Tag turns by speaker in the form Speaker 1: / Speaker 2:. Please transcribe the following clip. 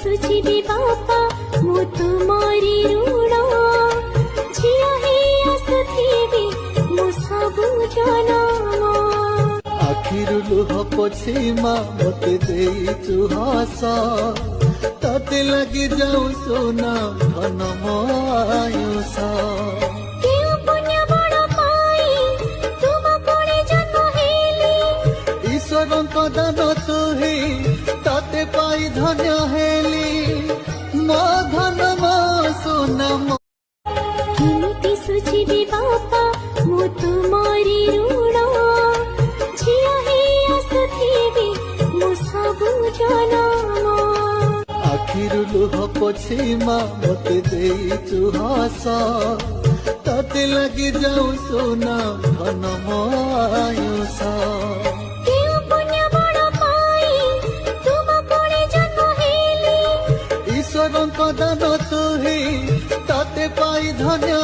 Speaker 1: सुझिबी बापा मु तुमरी ऋण झिया हे आसुथिबी मु सबु जनम
Speaker 2: आखिरु लुह पोछी माँ मते देइचु हस ताते लगी जाऊ सोना धन आयुष दान तुही ताते पाई धन्य हेली मो धन मो सोना
Speaker 1: किमिति सुझिबी बापा मु तुमरी ऋण झिया हे आसुथिबी मु सबु जनम
Speaker 2: आखिरु लुह पोछी माँ मते देइचु हस ताते लगी जाऊ सोना धन आयुष दान तुही ताते पाई धन्य